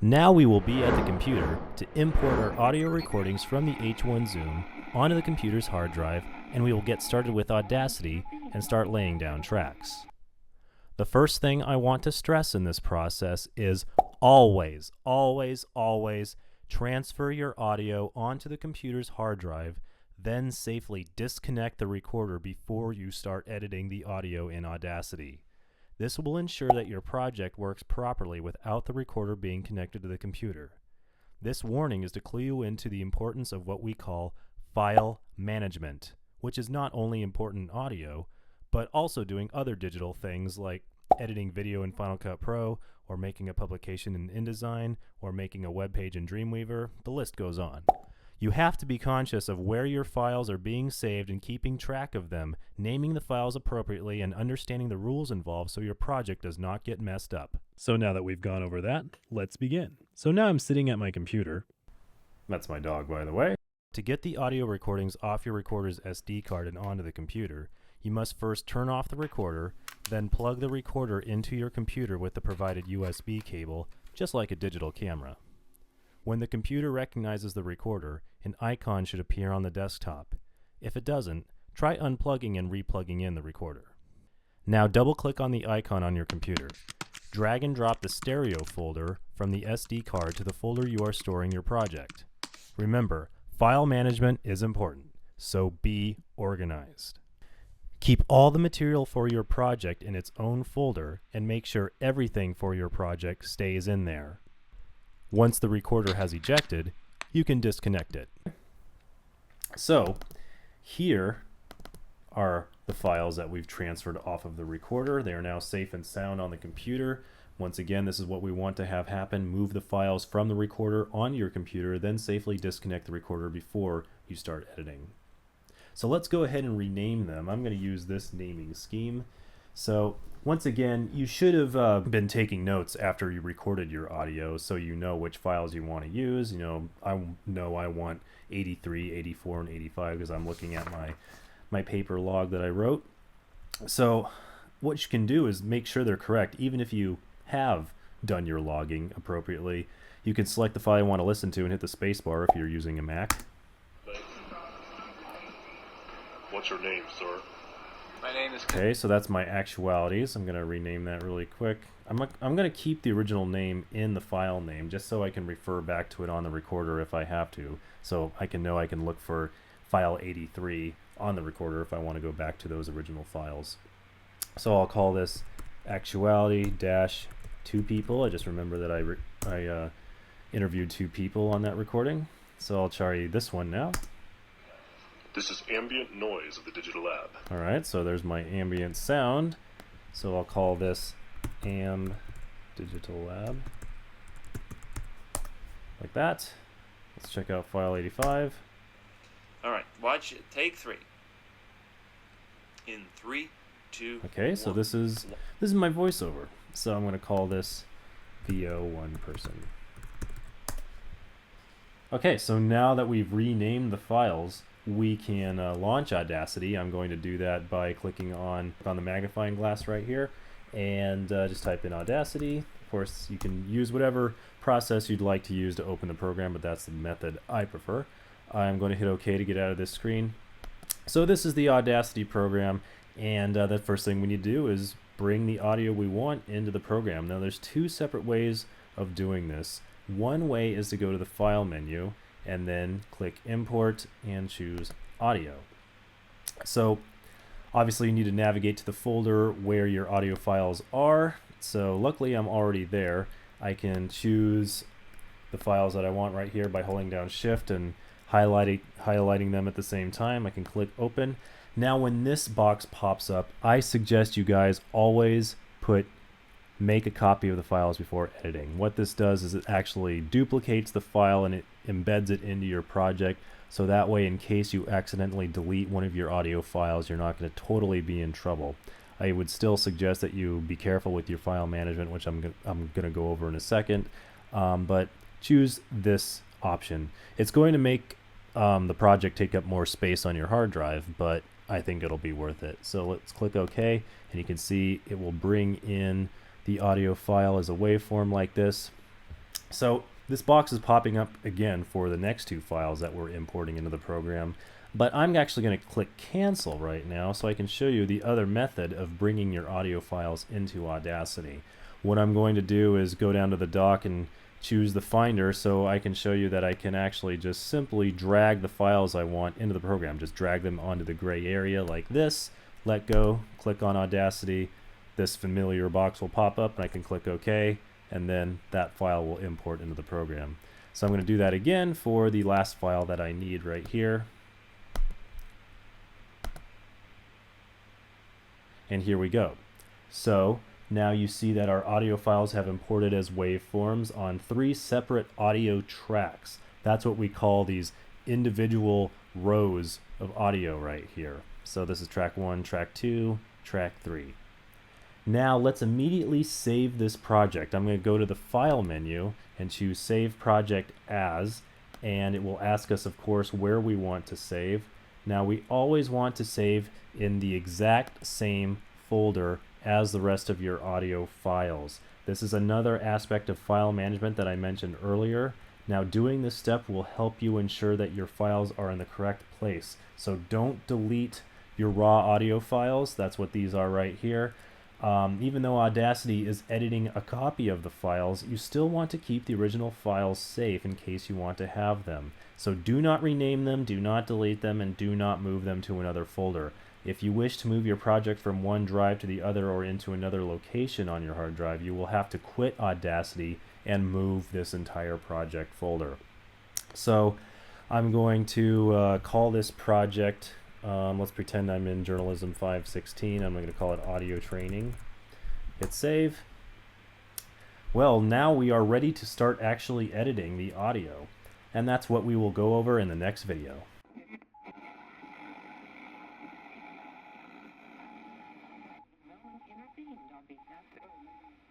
Now we will be at the computer to import our audio recordings from the H1 Zoom onto the computer's hard drive, and we will get started with Audacity and start laying down tracks. The first thing I want to stress in this process is always transfer your audio onto the computer's hard drive, then safely disconnect the recorder before you start editing the audio in Audacity. This will ensure that your project works properly without the recorder being connected to the computer. This warning is to clue you into the importance of what we call file management, which is not only important in audio, but also doing other digital things like editing video in Final Cut Pro, or making a publication in InDesign, or making a web page in Dreamweaver. The list goes on. You have to be conscious of where your files are being saved and keeping track of them, naming the files appropriately, and understanding the rules involved so your project does not get messed up. So now that we've gone over that, let's begin. So now I'm sitting at my computer. That's my dog, by the way. To get the audio recordings off your recorder's SD card and onto the computer, you must first turn off the recorder, then plug the recorder into your computer with the provided USB cable, just like a digital camera. When the computer recognizes the recorder, an icon should appear on the desktop. If it doesn't, try unplugging and replugging in the recorder. Now double-click on the icon on your computer. Drag and drop the stereo folder from the SD card to the folder you are storing your project. Remember, file management is important, so be organized. Keep all the material for your project in its own folder and make sure everything for your project stays in there. Once the recorder has ejected, you can disconnect it. So, here are the files that we've transferred off of the recorder. They are now safe and sound on the computer. Once again, this is what we want to have happen. Move the files from the recorder onto your computer, then safely disconnect the recorder before you start editing. So let's go ahead and rename them. I'm going to use this naming scheme. So once again, you should have been taking notes after you recorded your audio so you know which files you want to use. I know I want 83, 84, and 85 because I'm looking at my paper log that I wrote. So what you can do is make sure they're correct. Even if you have done your logging appropriately, you can select the file you want to listen to and hit the space bar if you're using a Mac. What's your name, sir? My name is... Okay, so that's my actualities. I'm going to rename that really quick. I'm going to keep the original name in the file name just so I can refer back to it on the recorder if I have to. So I can know I can look for file 83 on the recorder if I want to go back to those original files. So I'll call this actuality-2 people. I just remember that I interviewed 2 people on that recording. So I'll try this one now. This is ambient noise of the Digital Lab. Alright, so there's my ambient sound. So I'll call this Am Digital Lab. Like that. Let's check out file 85. Alright, watch it. Take 3. In 3, 2, Okay, so 1. this is my voiceover. So I'm going to call this VO1 person. Okay, so now that we've renamed the files, we can launch Audacity. I'm going to do that by clicking on the magnifying glass right here and just type in Audacity. Of course, you can use whatever process you'd like to use to open the program, but that's the method I prefer. I'm going to hit OK to get out of this screen. So this is the Audacity program, and the first thing we need to do is bring the audio we want into the program. Now there's 2 separate ways of doing this. One way is to go to the File menu and then click Import and choose Audio. So obviously you need to navigate to the folder where your audio files are. So luckily I'm already there. I can choose the files that I want right here by holding down Shift and highlighting them at the same time. I can click Open. Now when this box pops up, I suggest you guys always make a copy of the files before editing. What this does is it actually duplicates the file and it embeds it into your project, so that way in case you accidentally delete one of your audio files, you're not going to totally be in trouble. I would still suggest that you be careful with your file management, which I'm going to go over in a second, but choose this option. It's going to make the project take up more space on your hard drive, but I think it'll be worth it. So let's click OK, and you can see it will bring in the audio file as a waveform like this. So this box is popping up again for the next two files that we're importing into the program, but I'm actually going to click cancel right now so I can show you the other method of bringing your audio files into Audacity. What I'm going to do is go down to the dock and choose the Finder so I can show you that I can actually just simply drag the files I want into the program. Just drag them onto the gray area like this, let go, click on Audacity, this familiar box will pop up and I can click OK, and then that file will import into the program. So I'm going to do that again for the last file that I need right here. And here we go. So now you see that our audio files have imported as waveforms on 3 separate audio tracks. That's what we call these individual rows of audio right here. So this is track 1, track 2, track 3. Now let's immediately save this project. I'm going to go to the File menu and choose Save Project As, and it will ask us, of course, where we want to save. Now we always want to save in the exact same folder as the rest of your audio files. This is another aspect of file management that I mentioned earlier. Now doing this step will help you ensure that your files are in the correct place. So don't delete your raw audio files. That's what these are right here. Even though Audacity is editing a copy of the files, you still want to keep the original files safe in case you want to have them. So do not rename them, do not delete them, and do not move them to another folder. If you wish to move your project from one drive to the other or into another location on your hard drive, you will have to quit Audacity and move this entire project folder. So I'm going to call this project, let's pretend I'm in Journalism 516. I'm going to call it Audio Training. Hit save. Well, now we are ready to start actually editing the audio, and that's what we will go over in the next video.